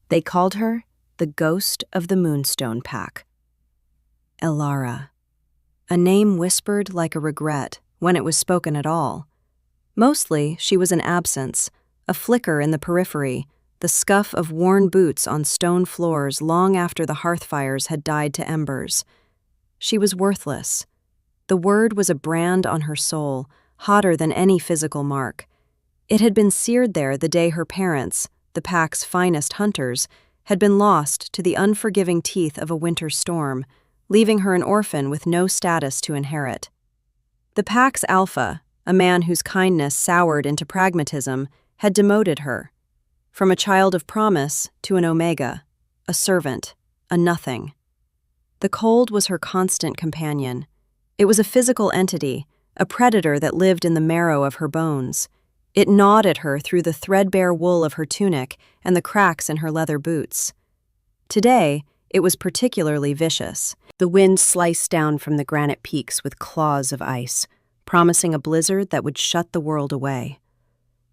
They called her the Ghost of the Moonstone Pack. Elara. A name whispered like a regret when it was spoken at all. Mostly, she was an absence, a flicker in the periphery, the scuff of worn boots on stone floors long after the hearth fires had died to embers. She was worthless. The word was a brand on her soul, hotter than any physical mark. It had been seared there the day her parents, the pack's finest hunters, had been lost to the unforgiving teeth of a winter storm, leaving her an orphan with no status to inherit. The pack's alpha, a man whose kindness soured into pragmatism, had demoted her. From a child of promise to an omega, a servant, a nothing. The cold was her constant companion. It was a physical entity, a predator that lived in the marrow of her bones. It gnawed at her through the threadbare wool of her tunic and the cracks in her leather boots. Today, it was particularly vicious. The wind sliced down from the granite peaks with claws of ice, promising a blizzard that would shut the world away.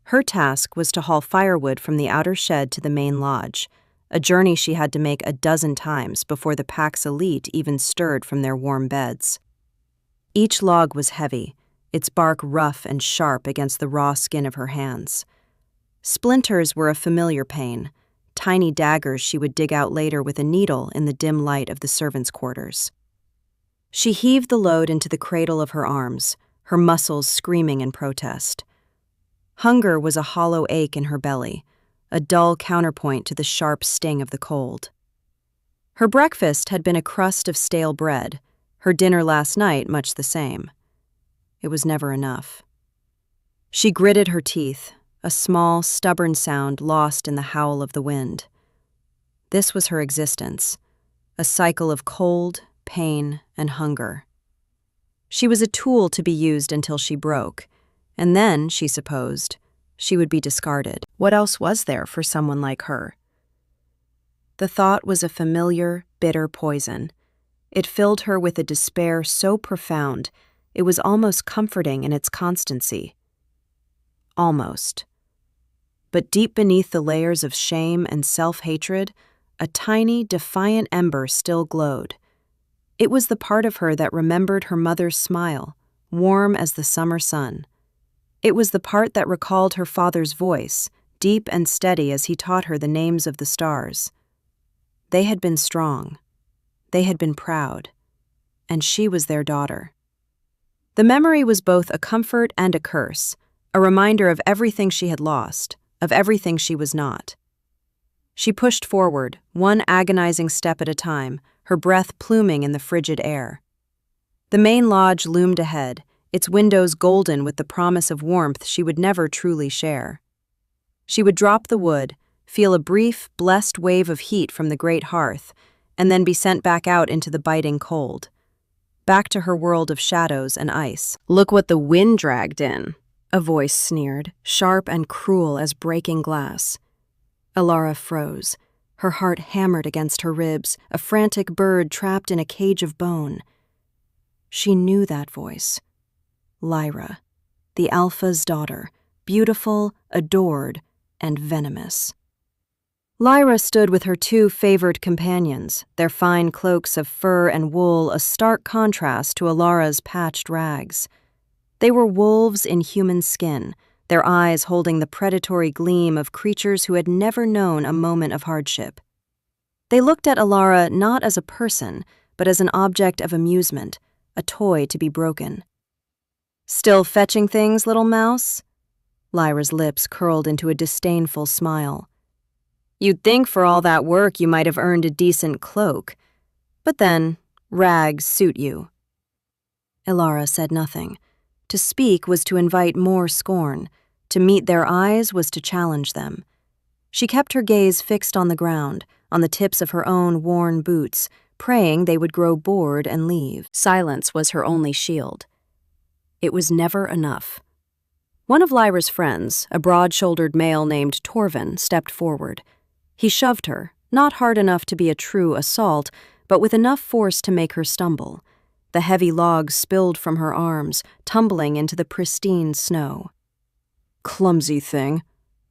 Her task was to haul firewood from the outer shed to the main lodge, a journey she had to make a dozen times before the pack's elite even stirred from their warm beds. Each log was heavy, its bark rough and sharp against the raw skin of her hands. Splinters were a familiar pain, tiny daggers she would dig out later with a needle in the dim light of the servants' quarters. She heaved the load into the cradle of her arms, her muscles screaming in protest. Hunger was a hollow ache in her belly, a dull counterpoint to the sharp sting of the cold. Her breakfast had been a crust of stale bread, her dinner last night much the same. It was never enough. She gritted her teeth, a small, stubborn sound lost in the howl of the wind. This was her existence, a cycle of cold, pain, and hunger. She was a tool to be used until she broke, and then, she supposed, she would be discarded. What else was there for someone like her? The thought was a familiar, bitter poison. It filled her with a despair so profound, it was almost comforting in its constancy. Almost. But deep beneath the layers of shame and self-hatred, a tiny, defiant ember still glowed. It was the part of her that remembered her mother's smile, warm as the summer sun. It was the part that recalled her father's voice, deep and steady as he taught her the names of the stars. They had been strong. They had been proud. And she was their daughter. The memory was both a comfort and a curse, a reminder of everything she had lost, of everything she was not. She pushed forward, one agonizing step at a time, her breath pluming in the frigid air. The main lodge loomed ahead, its windows golden with the promise of warmth she would never truly share. She would drop the wood, feel a brief, blessed wave of heat from the great hearth, and then be sent back out into the biting cold. Back to her world of shadows and ice. "Look what the wind dragged in," a voice sneered, sharp and cruel as breaking glass. Elara froze. Her heart hammered against her ribs, a frantic bird trapped in a cage of bone. She knew that voice. Lyra, the Alpha's daughter, beautiful, adored, and venomous. Lyra stood with her two favored companions, their fine cloaks of fur and wool a stark contrast to Elara's patched rags. They were wolves in human skin, their eyes holding the predatory gleam of creatures who had never known a moment of hardship. They looked at Elara not as a person, but as an object of amusement, a toy to be broken. "Still fetching things, little mouse?" Lyra's lips curled into a disdainful smile. "You'd think for all that work you might have earned a decent cloak. But then, rags suit you." Elara said nothing. To speak was to invite more scorn. To meet their eyes was to challenge them. She kept her gaze fixed on the ground, on the tips of her own worn boots, praying they would grow bored and leave. Silence was her only shield. It was never enough. One of Lyra's friends, a broad-shouldered male named Torvin, stepped forward. He shoved her, not hard enough to be a true assault, but with enough force to make her stumble. The heavy logs spilled from her arms, tumbling into the pristine snow. "Clumsy thing,"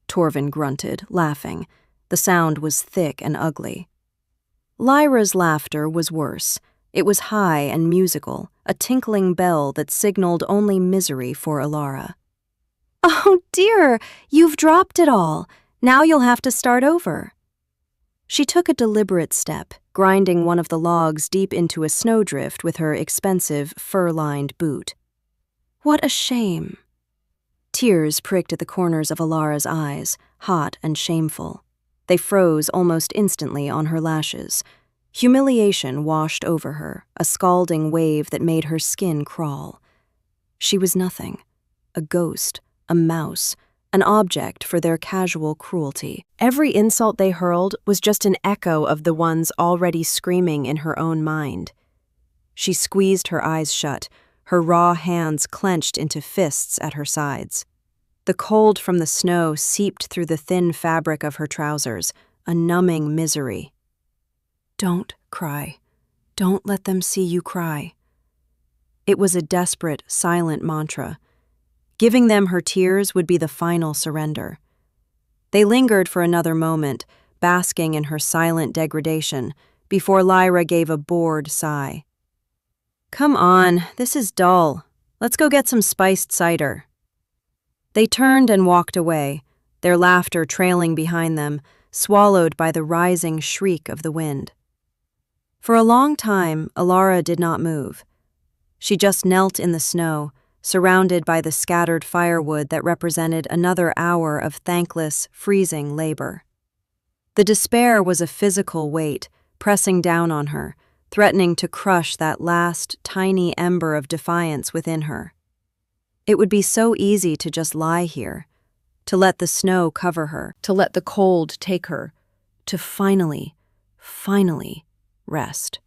Torvin grunted, laughing. The sound was thick and ugly. Lyra's laughter was worse. It was high and musical, a tinkling bell that signaled only misery for Alara. "Oh dear, you've dropped it all. Now you'll have to start over." She took a deliberate step, grinding one of the logs deep into a snowdrift with her expensive, fur-lined boot. What a shame. Tears pricked at the corners of Alara's eyes, hot and shameful. They froze almost instantly on her lashes. Humiliation washed over her, a scalding wave that made her skin crawl. She was nothing, a ghost, a mouse, an object for their casual cruelty. Every insult they hurled was just an echo of the ones already screaming in her own mind. She squeezed her eyes shut, her raw hands clenched into fists at her sides. The cold from the snow seeped through the thin fabric of her trousers, a numbing misery. Don't cry. Don't let them see you cry. It was a desperate, silent mantra. Giving them her tears would be the final surrender. They lingered for another moment, basking in her silent degradation, before Lyra gave a bored sigh. "Come on, this is dull. Let's go get some spiced cider." They turned and walked away, their laughter trailing behind them, swallowed by the rising shriek of the wind. For a long time, Alara did not move. She just knelt in the snow, surrounded by the scattered firewood that represented another hour of thankless, freezing labor. The despair was a physical weight, pressing down on her, threatening to crush that last, tiny ember of defiance within her. It would be so easy to just lie here, to let the snow cover her, to let the cold take her, to finally rest.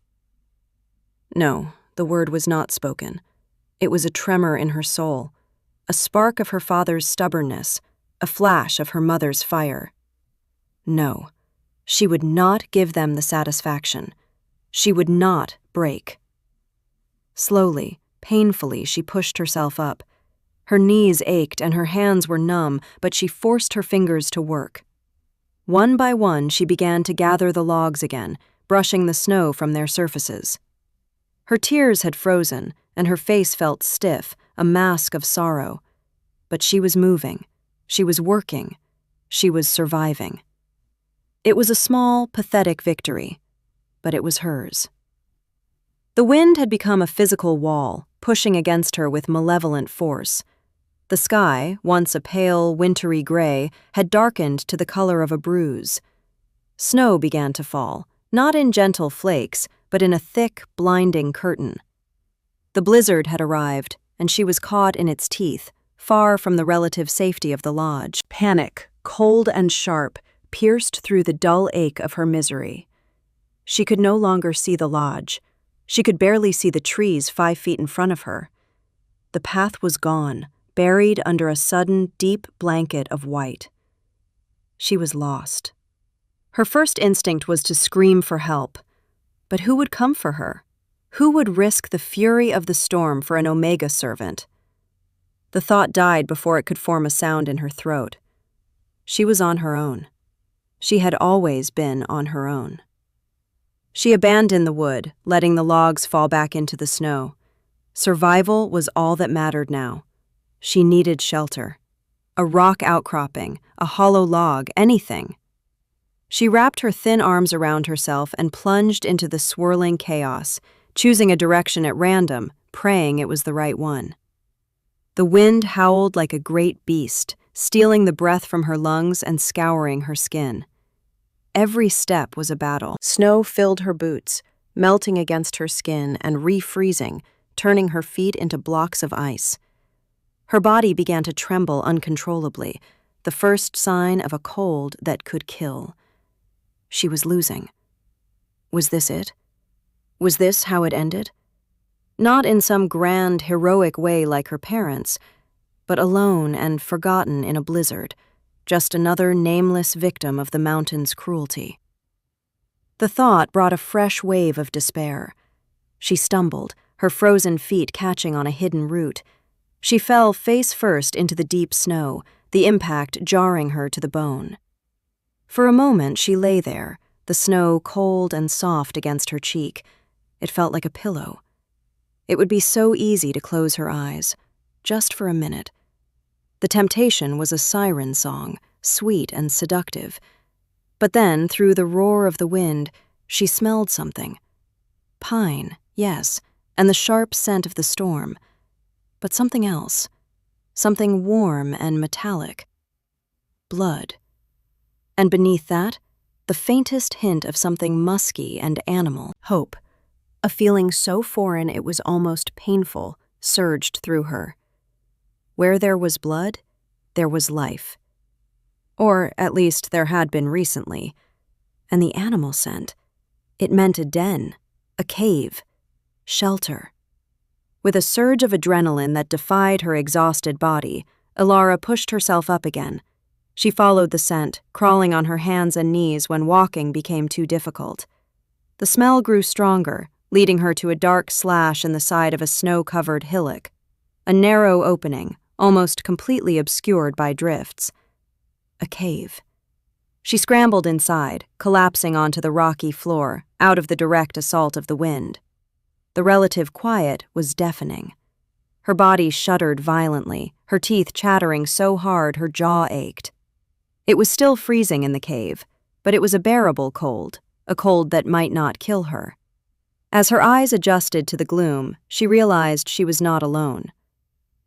No, the word was not spoken. It was a tremor in her soul, a spark of her father's stubbornness, a flash of her mother's fire. No, she would not give them the satisfaction. She would not break. Slowly, painfully, she pushed herself up. Her knees ached and her hands were numb, but she forced her fingers to work. One by one, she began to gather the logs again, brushing the snow from their surfaces. Her tears had frozen, and her face felt stiff, a mask of sorrow. But she was moving. She was working. She was surviving. It was a small, pathetic victory, but it was hers. The wind had become a physical wall, pushing against her with malevolent force. The sky, once a pale, wintry gray, had darkened to the color of a bruise. Snow began to fall, not in gentle flakes, but in a thick, blinding curtain. The blizzard had arrived, and she was caught in its teeth, far from the relative safety of the lodge. Panic, cold and sharp, pierced through the dull ache of her misery. She could no longer see the lodge. She could barely see the trees 5 feet in front of her. The path was gone, buried under a sudden, deep blanket of white. She was lost. Her first instinct was to scream for help. But who would come for her? Who would risk the fury of the storm for an Omega servant? The thought died before it could form a sound in her throat. She was on her own. She had always been on her own. She abandoned the wood, letting the logs fall back into the snow. Survival was all that mattered now. She needed shelter. A rock outcropping, a hollow log, anything. She wrapped her thin arms around herself and plunged into the swirling chaos, choosing a direction at random, praying it was the right one. The wind howled like a great beast, stealing the breath from her lungs and scouring her skin. Every step was a battle. Snow filled her boots, melting against her skin and refreezing, turning her feet into blocks of ice. Her body began to tremble uncontrollably, the first sign of a cold that could kill. She was losing. Was this it? Was this how it ended? Not in some grand, heroic way like her parents, but alone and forgotten in a blizzard, just another nameless victim of the mountain's cruelty. The thought brought a fresh wave of despair. She stumbled, her frozen feet catching on a hidden root. She fell face first into the deep snow, the impact jarring her to the bone. For a moment, she lay there, the snow cold and soft against her cheek. It felt like a pillow. It would be so easy to close her eyes, just for a minute. The temptation was a siren song, sweet and seductive. But then, through the roar of the wind, she smelled something. Pine, yes, and the sharp scent of the storm. But something else. Something warm and metallic. Blood. And beneath that, the faintest hint of something musky and animal. Hope. A feeling so foreign it was almost painful, surged through her. Where there was blood, there was life. Or, at least, there had been recently. And the animal scent. It meant a den, a cave, shelter. With a surge of adrenaline that defied her exhausted body, Elara pushed herself up again. She followed the scent, crawling on her hands and knees when walking became too difficult. The smell grew stronger, leading her to a dark slash in the side of a snow-covered hillock. A narrow opening, almost completely obscured by drifts. A cave. She scrambled inside, collapsing onto the rocky floor, out of the direct assault of the wind. The relative quiet was deafening. Her body shuddered violently, her teeth chattering so hard her jaw ached. It was still freezing in the cave, but it was a bearable cold, a cold that might not kill her. As her eyes adjusted to the gloom, she realized she was not alone.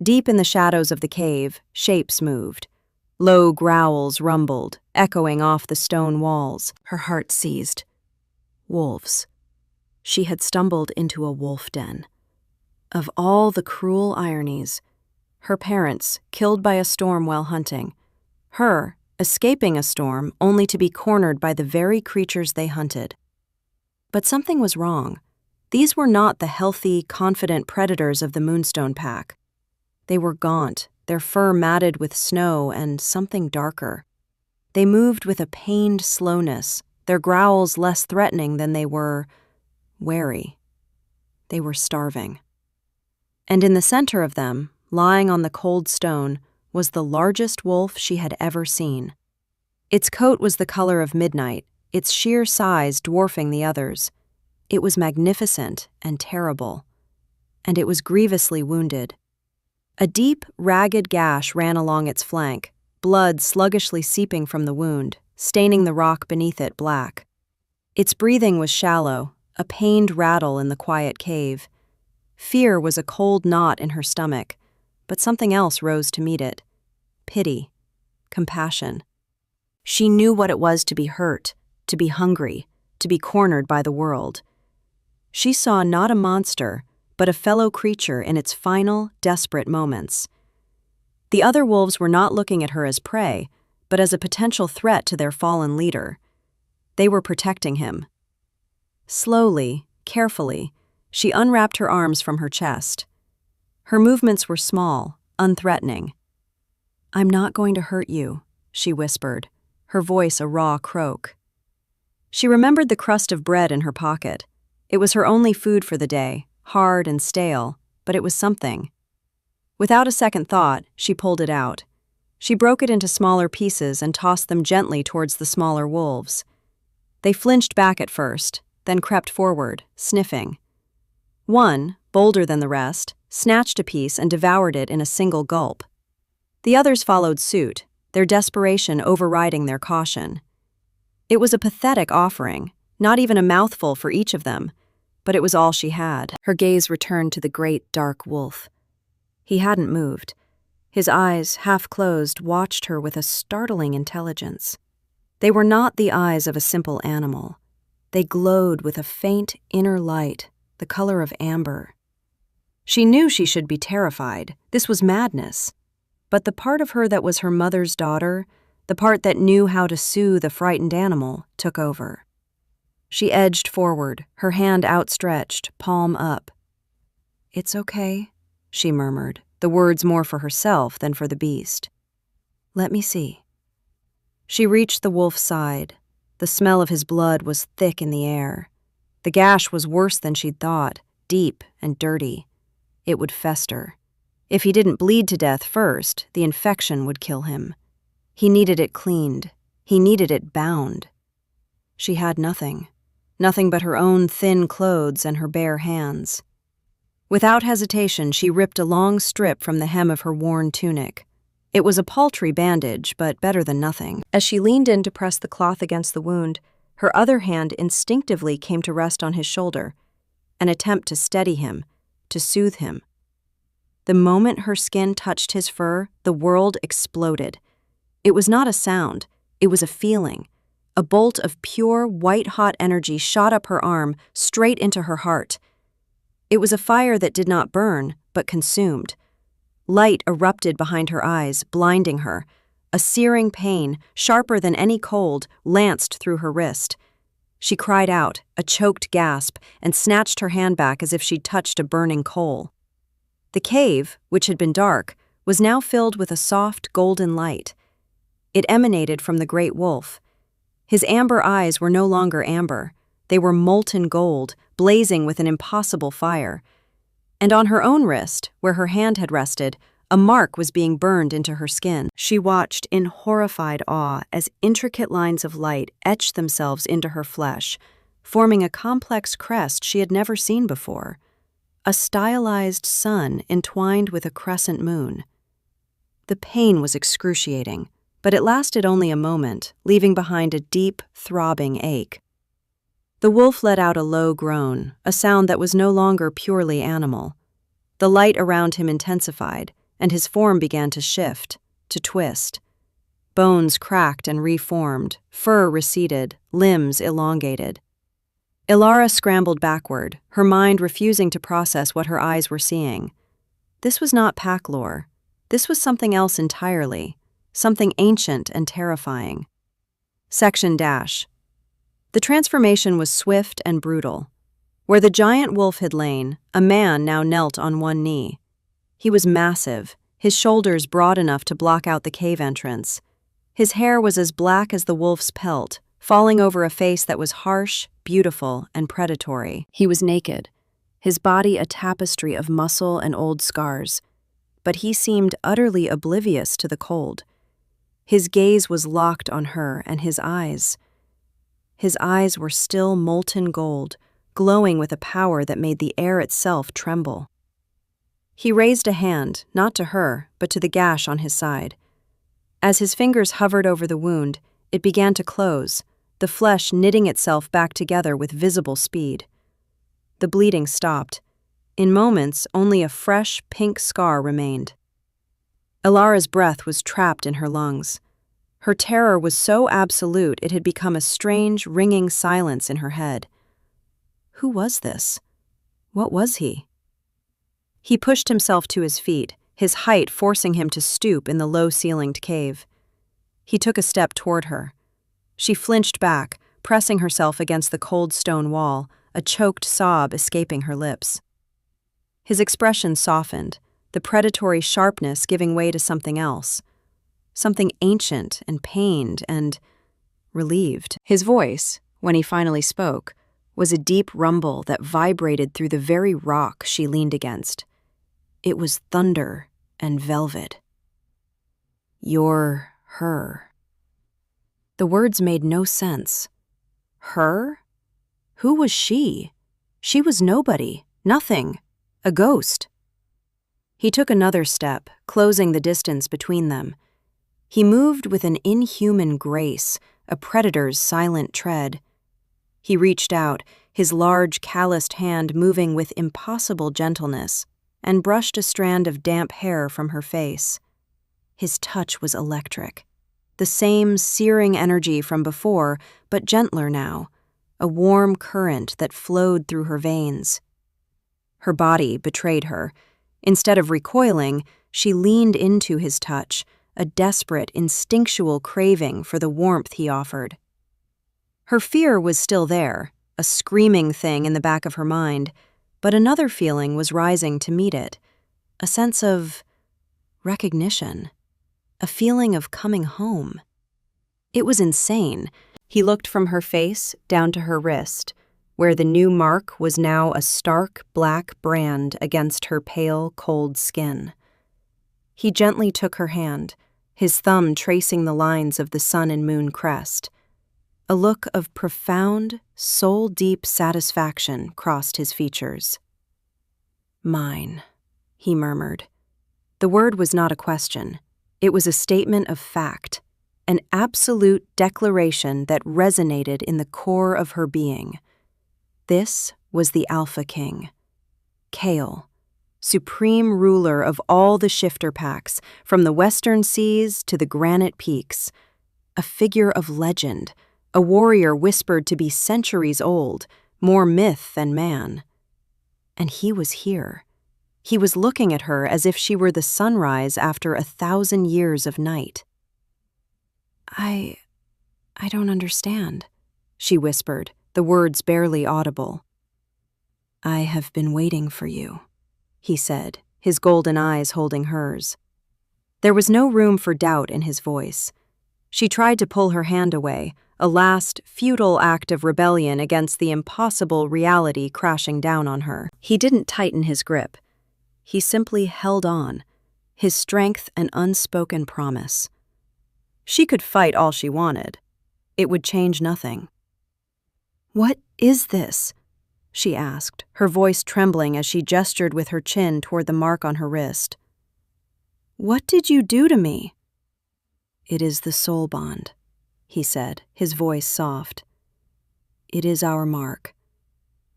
Deep in the shadows of the cave, shapes moved. Low growls rumbled, echoing off the stone walls. Her heart seized. Wolves. She had stumbled into a wolf den. Of all the cruel ironies, her parents, killed by a storm while hunting, her, escaping a storm only to be cornered by the very creatures they hunted. But something was wrong. These were not the healthy, confident predators of the Moonstone Pack. They were gaunt, their fur matted with snow and something darker. They moved with a pained slowness, their growls less threatening than they were wary. They were starving. And in the center of them, lying on the cold stone, was the largest wolf she had ever seen. Its coat was the color of midnight, its sheer size dwarfing the others. It was magnificent and terrible, and it was grievously wounded. A deep, ragged gash ran along its flank, blood sluggishly seeping from the wound, staining the rock beneath it black. Its breathing was shallow, a pained rattle in the quiet cave. Fear was a cold knot in her stomach, but something else rose to meet it. Pity. Compassion. She knew what it was to be hurt, to be hungry, to be cornered by the world. She saw not a monster, but a fellow creature in its final, desperate moments. The other wolves were not looking at her as prey, but as a potential threat to their fallen leader. They were protecting him. Slowly, carefully, she unwrapped her arms from her chest. Her movements were small, unthreatening. "I'm not going to hurt you," she whispered, her voice a raw croak. She remembered the crust of bread in her pocket. It was her only food for the day, hard and stale, but it was something. Without a second thought, she pulled it out. She broke it into smaller pieces and tossed them gently towards the smaller wolves. They flinched back at first, then crept forward, sniffing. One, bolder than the rest, snatched a piece and devoured it in a single gulp. The others followed suit, their desperation overriding their caution. It was a pathetic offering, not even a mouthful for each of them, but it was all she had. Her gaze returned to the great dark wolf. He hadn't moved. His eyes, half closed, watched her with a startling intelligence. They were not the eyes of a simple animal. They glowed with a faint inner light, the color of amber. She knew she should be terrified. This was madness. But the part of her that was her mother's daughter, the part that knew how to soothe a frightened animal, took over. She edged forward, her hand outstretched, palm up. "It's okay," she murmured, the words more for herself than for the beast. "Let me see." She reached the wolf's side. The smell of his blood was thick in the air. The gash was worse than she'd thought, deep and dirty. It would fester. If he didn't bleed to death first, the infection would kill him. He needed it cleaned. He needed it bound. She had nothing. Nothing but her own thin clothes and her bare hands. Without hesitation, she ripped a long strip from the hem of her worn tunic. It was a paltry bandage, but better than nothing. As she leaned in to press the cloth against the wound, her other hand instinctively came to rest on his shoulder, an attempt to steady him, to soothe him. The moment her skin touched his fur, the world exploded. It was not a sound, it was a feeling. A bolt of pure, white-hot energy shot up her arm, straight into her heart. It was a fire that did not burn, but consumed. Light erupted behind her eyes, blinding her. A searing pain, sharper than any cold, lanced through her wrist. She cried out, a choked gasp, and snatched her hand back as if she'd touched a burning coal. The cave, which had been dark, was now filled with a soft, golden light. It emanated from the great wolf. His amber eyes were no longer amber. They were molten gold, blazing with an impossible fire. And on her own wrist, where her hand had rested, a mark was being burned into her skin. She watched in horrified awe as intricate lines of light etched themselves into her flesh, forming a complex crest she had never seen before. A stylized sun entwined with a crescent moon. The pain was excruciating, but it lasted only a moment, leaving behind a deep, throbbing ache. The wolf let out a low groan, a sound that was no longer purely animal. The light around him intensified, and his form began to shift, to twist. Bones cracked and reformed, fur receded, limbs elongated. Ilara scrambled backward, her mind refusing to process what her eyes were seeing. This was not pack lore. This was something else entirely, something ancient and terrifying. Section Dash. The transformation was swift and brutal. Where the giant wolf had lain, a man now knelt on one knee. He was massive, his shoulders broad enough to block out the cave entrance. His hair was as black as the wolf's pelt, falling over a face that was harsh, beautiful, and predatory. He was naked, his body a tapestry of muscle and old scars, but he seemed utterly oblivious to the cold. His gaze was locked on her, and his eyes were still molten gold, glowing with a power that made the air itself tremble. He raised a hand, not to her, but to the gash on his side. As his fingers hovered over the wound, it began to close, the flesh knitting itself back together with visible speed. The bleeding stopped. In moments, only a fresh, pink scar remained. Ilara's breath was trapped in her lungs. Her terror was so absolute it had become a strange, ringing silence in her head. Who was this? What was he? He pushed himself to his feet, his height forcing him to stoop in the low-ceilinged cave. He took a step toward her. She flinched back, pressing herself against the cold stone wall, a choked sob escaping her lips. His expression softened, the predatory sharpness giving way to something else. Something ancient and pained and relieved. His voice, when he finally spoke, was a deep rumble that vibrated through the very rock she leaned against. It was thunder and velvet. "You're her." The words made no sense. Her? Who was she? She was nobody, nothing, a ghost. He took another step, closing the distance between them. He moved with an inhuman grace, a predator's silent tread. He reached out, his large, calloused hand moving with impossible gentleness, and brushed a strand of damp hair from her face. His touch was electric. The same searing energy from before, but gentler now, a warm current that flowed through her veins. Her body betrayed her. Instead of recoiling, she leaned into his touch, a desperate, instinctual craving for the warmth he offered. Her fear was still there, a screaming thing in the back of her mind, but another feeling was rising to meet it, a sense of recognition, a feeling of coming home. It was insane. He looked from her face down to her wrist, where the new mark was now a stark black brand against her pale, cold skin. He gently took her hand, his thumb tracing the lines of the sun and moon crest. A look of profound, soul-deep satisfaction crossed his features. "Mine," he murmured. The word was not a question. It was a statement of fact, an absolute declaration that resonated in the core of her being. This was the Alpha King, Kale, supreme ruler of all the shifter packs, from the western seas to the granite peaks, a figure of legend, a warrior whispered to be centuries old, more myth than man. And he was here. He was looking at her as if she were the sunrise after 1,000 years of night. I don't understand," she whispered, the words barely audible. "I have been waiting for you," he said, his golden eyes holding hers. There was no room for doubt in his voice. She tried to pull her hand away, a last, futile act of rebellion against the impossible reality crashing down on her. He didn't tighten his grip. He simply held on, his strength an unspoken promise. She could fight all she wanted. It would change nothing. "What is this?" she asked, her voice trembling as she gestured with her chin toward the mark on her wrist. "What did you do to me?" "It is the soul bond," he said, his voice soft. "It is our mark.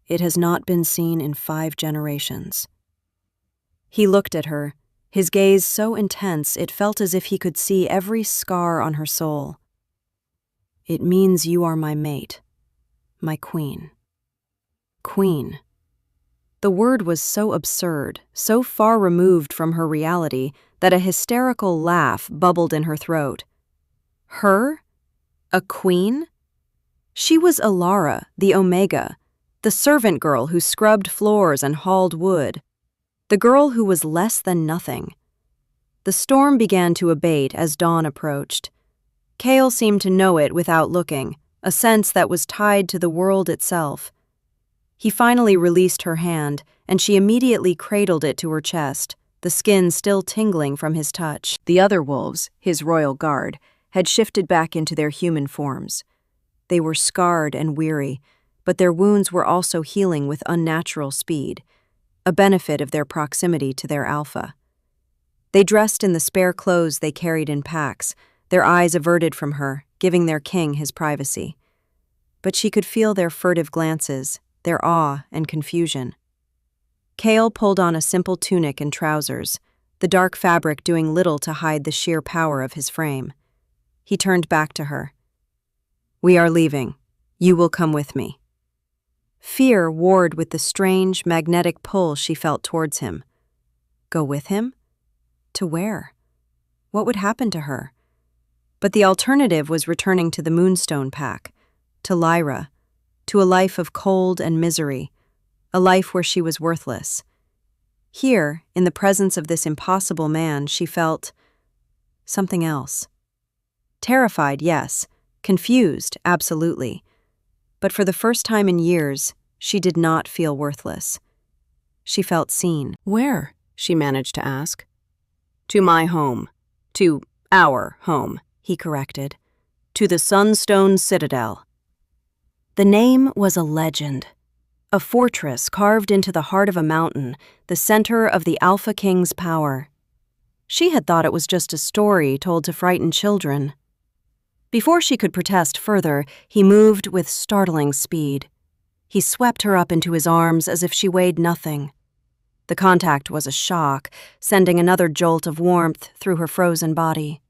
It has not been seen in 5 generations. He looked at her, his gaze so intense it felt as if he could see every scar on her soul. "It means you are my mate, my queen." Queen. The word was so absurd, so far removed from her reality, that a hysterical laugh bubbled in her throat. Her? A queen? She was Alara, the Omega, the servant girl who scrubbed floors and hauled wood, the girl who was less than nothing. The storm began to abate as dawn approached. Kale seemed to know it without looking, a sense that was tied to the world itself. He finally released her hand, and she immediately cradled it to her chest, the skin still tingling from his touch. The other wolves, his royal guard, had shifted back into their human forms. They were scarred and weary, but their wounds were also healing with unnatural speed, a benefit of their proximity to their alpha. They dressed in the spare clothes they carried in packs, their eyes averted from her, giving their king his privacy. But she could feel their furtive glances, their awe and confusion. Kale pulled on a simple tunic and trousers, the dark fabric doing little to hide the sheer power of his frame. He turned back to her. "We are leaving. You will come with me." Fear warred with the strange, magnetic pull she felt towards him. Go with him? To where? What would happen to her? But the alternative was returning to the Moonstone Pack, to Lyra, to a life of cold and misery, a life where she was worthless. Here, in the presence of this impossible man, she felt something else. Terrified, yes. Confused, absolutely. But for the first time in years, she did not feel worthless. She felt seen. "Where?" she managed to ask. "To my home. To our home," he corrected. "To the Sunstone Citadel." The name was a legend. A fortress carved into the heart of a mountain, the center of the Alpha King's power. She had thought it was just a story told to frighten children. Before she could protest further, he moved with startling speed. He swept her up into his arms as if she weighed nothing. The contact was a shock, sending another jolt of warmth through her frozen body.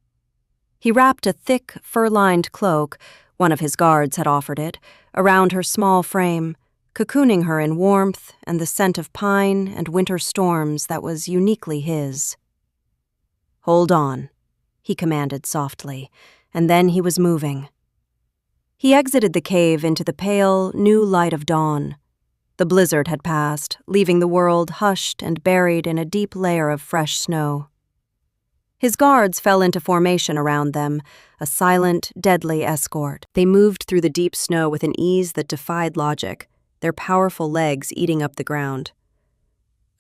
He wrapped a thick, fur-lined cloak, one of his guards had offered it, around her small frame, cocooning her in warmth and the scent of pine and winter storms that was uniquely his. "Hold on," he commanded softly, and then he was moving. He exited the cave into the pale, new light of dawn. The blizzard had passed, leaving the world hushed and buried in a deep layer of fresh snow. His guards fell into formation around them, a silent, deadly escort. They moved through the deep snow with an ease that defied logic, their powerful legs eating up the ground.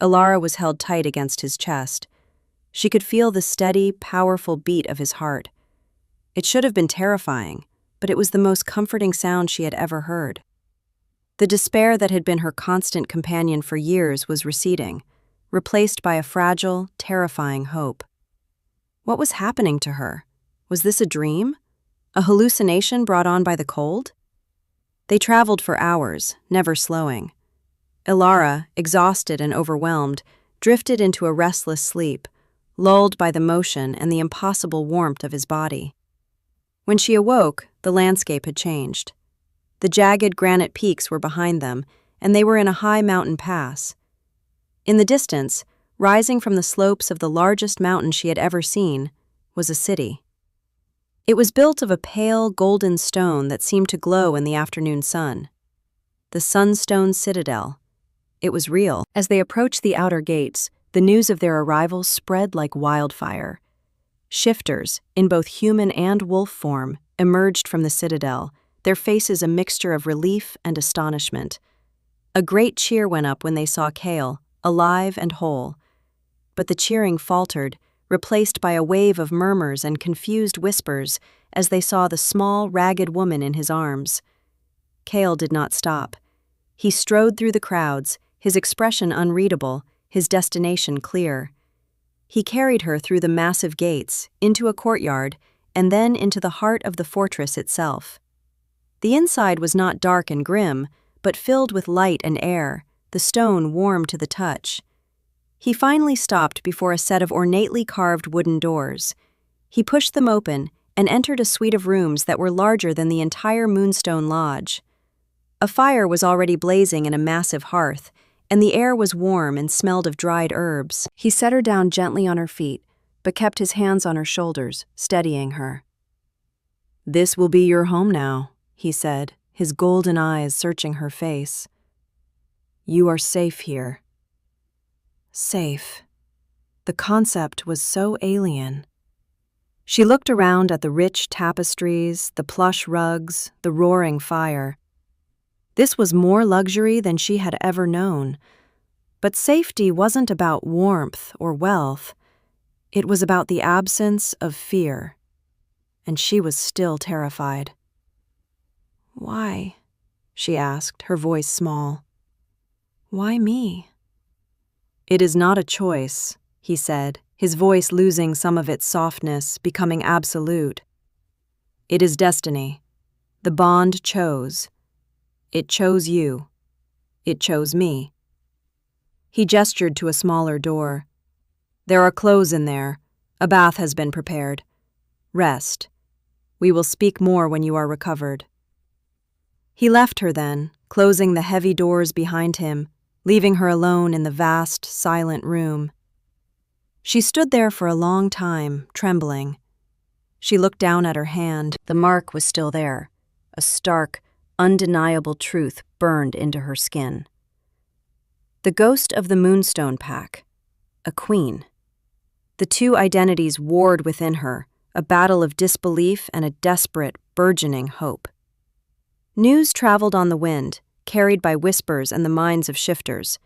Alara was held tight against his chest. She could feel the steady, powerful beat of his heart. It should have been terrifying, but it was the most comforting sound she had ever heard. The despair that had been her constant companion for years was receding, replaced by a fragile, terrifying hope. What was happening to her? Was this a dream? A hallucination brought on by the cold? They traveled for hours, never slowing. Elara, exhausted and overwhelmed, drifted into a restless sleep, lulled by the motion and the impossible warmth of his body. When she awoke, the landscape had changed. The jagged granite peaks were behind them, and they were in a high mountain pass. In the distance, rising from the slopes of the largest mountain she had ever seen, was a city. It was built of a pale, golden stone that seemed to glow in the afternoon sun. The Sunstone Citadel. It was real. As they approached the outer gates, the news of their arrival spread like wildfire. Shifters, in both human and wolf form, emerged from the citadel, their faces a mixture of relief and astonishment. A great cheer went up when they saw Kale, alive and whole. But the cheering faltered, replaced by a wave of murmurs and confused whispers as they saw the small, ragged woman in his arms. Kale did not stop. He strode through the crowds, his expression unreadable, his destination clear. He carried her through the massive gates, into a courtyard, and then into the heart of the fortress itself. The inside was not dark and grim, but filled with light and air, the stone warm to the touch. He finally stopped before a set of ornately carved wooden doors. He pushed them open and entered a suite of rooms that were larger than the entire Moonstone Lodge. A fire was already blazing in a massive hearth, and the air was warm and smelled of dried herbs. He set her down gently on her feet, but kept his hands on her shoulders, steadying her. "This will be your home now," he said, his golden eyes searching her face. "You are safe here." Safe. The concept was so alien. She looked around at the rich tapestries, the plush rugs, the roaring fire. This was more luxury than she had ever known. But safety wasn't about warmth or wealth. It was about the absence of fear. And she was still terrified. "Why?" she asked, her voice small. "Why me?" "It is not a choice," he said, his voice losing some of its softness, becoming absolute. "It is destiny. The bond chose. It chose you. It chose me." He gestured to a smaller door. "There are clothes in there. A bath has been prepared. Rest. We will speak more when you are recovered." He left her then, closing the heavy doors behind him, leaving her alone in the vast, silent room. She stood there for a long time, trembling. She looked down at her hand. The mark was still there. A stark, undeniable truth burned into her skin. The ghost of the Moonstone Pack. A queen. The two identities warred within her, a battle of disbelief and a desperate, burgeoning hope. News traveled on the wind, carried by whispers and the minds of shifters.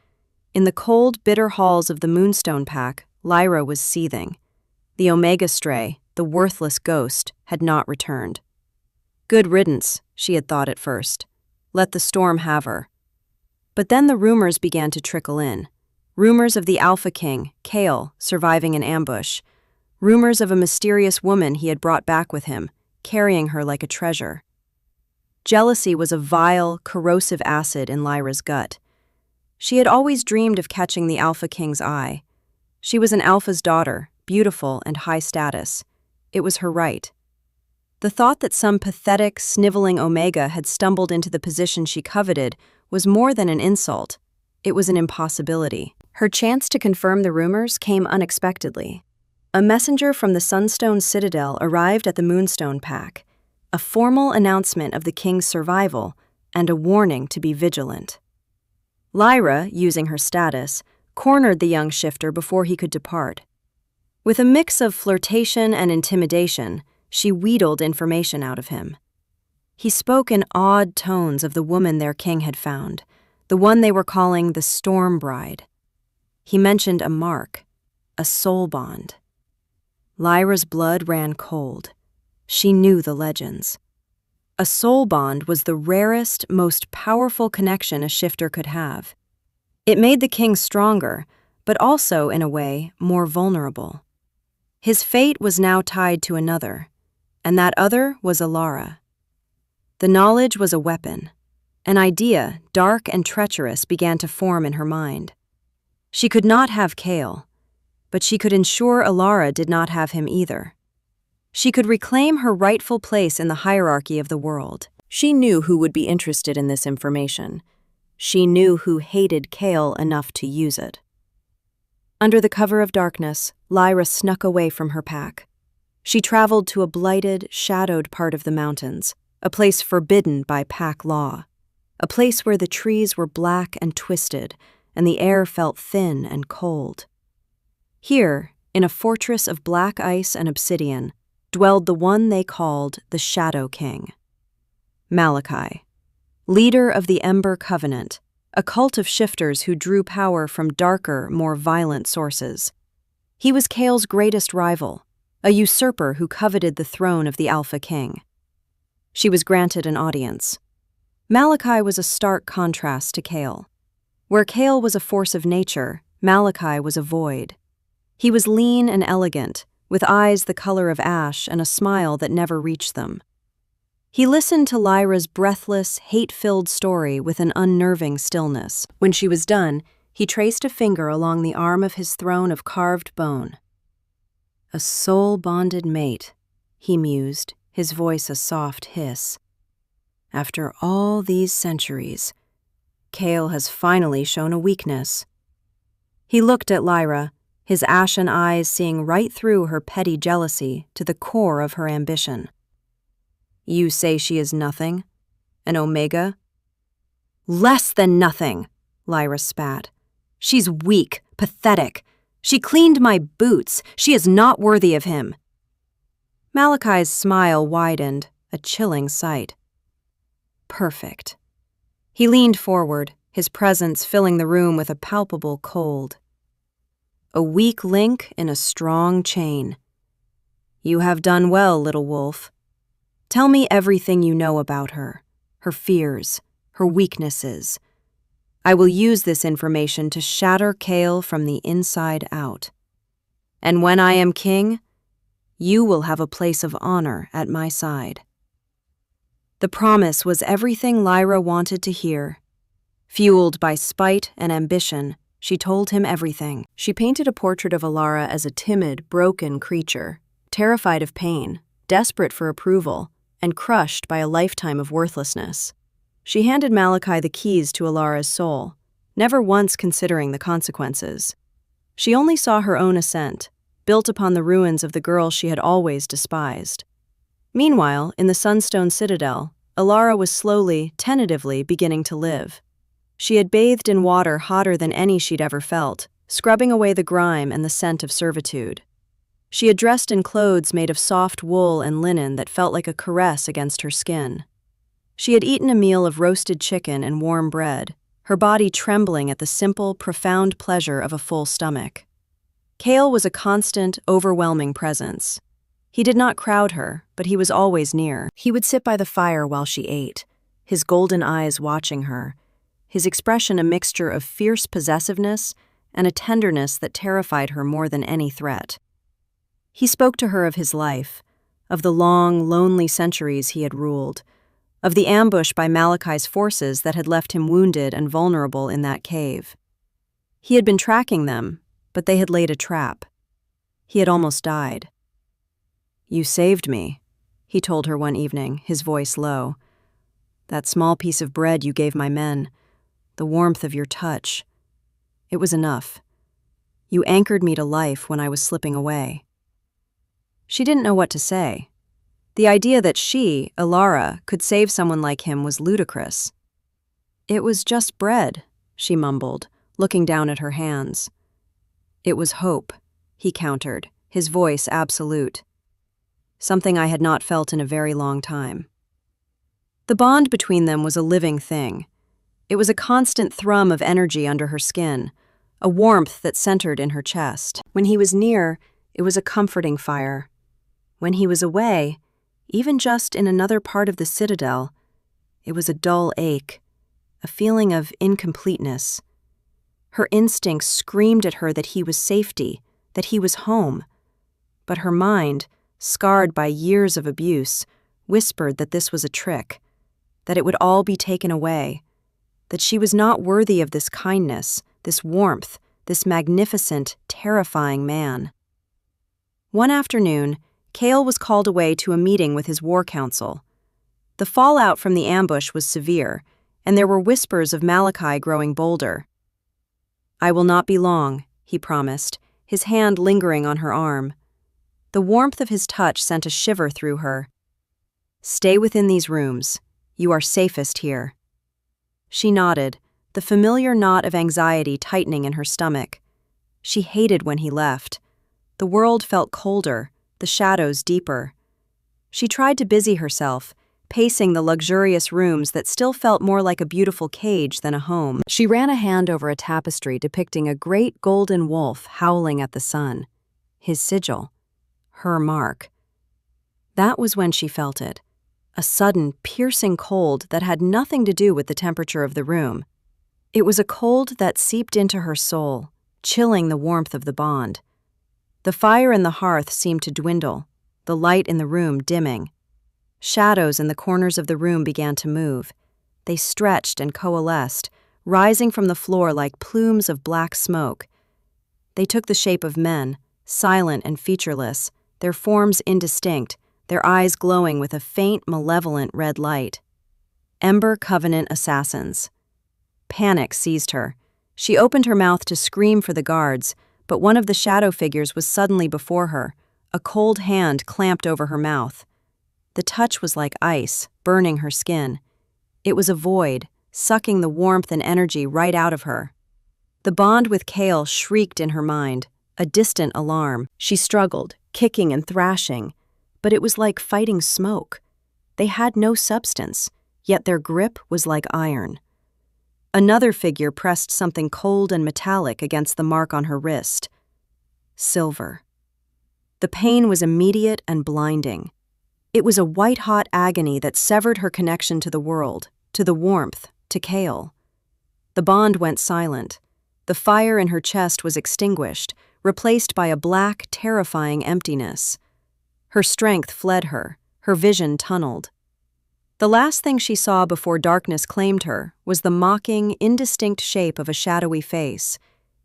In the cold, bitter halls of the Moonstone Pack, Lyra was seething. The Omega Stray, the worthless ghost, had not returned. Good riddance, she had thought at first. Let the storm have her. But then the rumors began to trickle in. Rumors of the Alpha King, Kale, surviving an ambush. Rumors of a mysterious woman he had brought back with him, carrying her like a treasure. Jealousy was a vile, corrosive acid in Lyra's gut. She had always dreamed of catching the Alpha King's eye. She was an Alpha's daughter, beautiful and high status. It was her right. The thought that some pathetic, sniveling Omega had stumbled into the position she coveted was more than an insult. It was an impossibility. Her chance to confirm the rumors came unexpectedly. A messenger from the Sunstone Citadel arrived at the Moonstone Pack, a formal announcement of the king's survival and a warning to be vigilant. Lyra, using her status, cornered the young shifter before he could depart. With a mix of flirtation and intimidation, she wheedled information out of him. He spoke in awed tones of the woman their king had found, the one they were calling the Storm Bride. He mentioned a mark. a soul bond. Lyra's blood ran cold. She knew the legends. A soul bond was the rarest, most powerful connection a shifter could have. It made the king stronger, but also, in a way, more vulnerable. His fate was now tied to another, and that other was Alara. The knowledge was a weapon. An idea, dark and treacherous, began to form in her mind. She could not have Kale, but she could ensure Alara did not have him either. She could reclaim her rightful place in the hierarchy of the world. She knew who would be interested in this information. She knew who hated Kale enough to use it. Under the cover of darkness, Lyra snuck away from her pack. She traveled to a blighted, shadowed part of the mountains, a place forbidden by pack law, a place where the trees were black and twisted, and the air felt thin and cold. Here, in a fortress of black ice and obsidian, dwelled the one they called the Shadow King. Malachi, leader of the Ember Covenant, a cult of shifters who drew power from darker, more violent sources. He was Kale's greatest rival, a usurper who coveted the throne of the Alpha King. She was granted an audience. Malachi was a stark contrast to Kale. Where Kale was a force of nature, Malachi was a void. He was lean and elegant, with eyes the color of ash and a smile that never reached them. He listened to Lyra's breathless, hate-filled story with an unnerving stillness. When she was done, he traced a finger along the arm of his throne of carved bone. A soul-bonded mate, he mused, his voice a soft hiss. After all these centuries, Kale has finally shown a weakness. He looked at Lyra, his ashen eyes seeing right through her petty jealousy to the core of her ambition. You say she is nothing? An omega? Less than nothing, Lyra spat. She's weak, pathetic. She cleaned my boots. She is not worthy of him. Malachi's smile widened, a chilling sight. Perfect. He leaned forward, his presence filling the room with a palpable cold. A weak link in a strong chain. You have done well, little wolf. Tell me everything you know about her, her fears, her weaknesses. I will use this information to shatter Kale from the inside out. And when I am king, you will have a place of honor at my side. The promise was everything Lyra wanted to hear. Fueled by spite and ambition, she told him everything. She painted a portrait of Alara as a timid, broken creature, terrified of pain, desperate for approval, and crushed by a lifetime of worthlessness. She handed Malachi the keys to Alara's soul, never once considering the consequences. She only saw her own ascent, built upon the ruins of the girl she had always despised. Meanwhile, in the Sunstone Citadel, Alara was slowly, tentatively beginning to live. She had bathed in water hotter than any she'd ever felt, scrubbing away the grime and the scent of servitude. She had dressed in clothes made of soft wool and linen that felt like a caress against her skin. She had eaten a meal of roasted chicken and warm bread, her body trembling at the simple, profound pleasure of a full stomach. Kale was a constant, overwhelming presence. He did not crowd her, but he was always near. He would sit by the fire while she ate, his golden eyes watching her, his expression a mixture of fierce possessiveness and a tenderness that terrified her more than any threat. He spoke to her of his life, of the long, lonely centuries he had ruled, of the ambush by Malachi's forces that had left him wounded and vulnerable in that cave. He had been tracking them, but they had laid a trap. He had almost died. You saved me, he told her one evening, his voice low. That small piece of bread you gave my men, the warmth of your touch. It was enough. You anchored me to life when I was slipping away. She didn't know what to say. The idea that she, Alara, could save someone like him was ludicrous. It was just bread, she mumbled, looking down at her hands. It was hope, he countered, his voice absolute. Something I had not felt in a very long time. The bond between them was a living thing. It was a constant thrum of energy under her skin, a warmth that centered in her chest. When he was near, it was a comforting fire. When he was away, even just in another part of the citadel, it was a dull ache, a feeling of incompleteness. Her instincts screamed at her that he was safety, that he was home. But her mind, scarred by years of abuse, whispered that this was a trick, that it would all be taken away, that she was not worthy of this kindness, this warmth, this magnificent, terrifying man. One afternoon, Cale was called away to a meeting with his war council. The fallout from the ambush was severe, and there were whispers of Malachi growing bolder. "I will not be long," he promised, his hand lingering on her arm. The warmth of his touch sent a shiver through her. "Stay within these rooms. You are safest here." She nodded, the familiar knot of anxiety tightening in her stomach. She hated when he left. The world felt colder, the shadows deeper. She tried to busy herself, pacing the luxurious rooms that still felt more like a beautiful cage than a home. She ran a hand over a tapestry depicting a great golden wolf howling at the sun. His sigil. Her mark. That was when she felt it. A sudden, piercing cold that had nothing to do with the temperature of the room. It was a cold that seeped into her soul, chilling the warmth of the bond. The fire in the hearth seemed to dwindle, the light in the room dimming. Shadows in the corners of the room began to move. They stretched and coalesced, rising from the floor like plumes of black smoke. They took the shape of men, silent and featureless, their forms indistinct, their eyes glowing with a faint, malevolent red light. Ember Covenant assassins. Panic seized her. She opened her mouth to scream for the guards, but one of the shadow figures was suddenly before her, a cold hand clamped over her mouth. The touch was like ice, burning her skin. It was a void, sucking the warmth and energy right out of her. The bond with Cale shrieked in her mind, a distant alarm. She struggled, kicking and thrashing, but it was like fighting smoke. They had no substance, yet their grip was like iron. Another figure pressed something cold and metallic against the mark on her wrist. Silver. The pain was immediate and blinding. It was a white-hot agony that severed her connection to the world, to the warmth, to Cale. The bond went silent. The fire in her chest was extinguished, replaced by a black, terrifying emptiness. Her strength fled her, her vision tunneled. The last thing she saw before darkness claimed her was the mocking, indistinct shape of a shadowy face,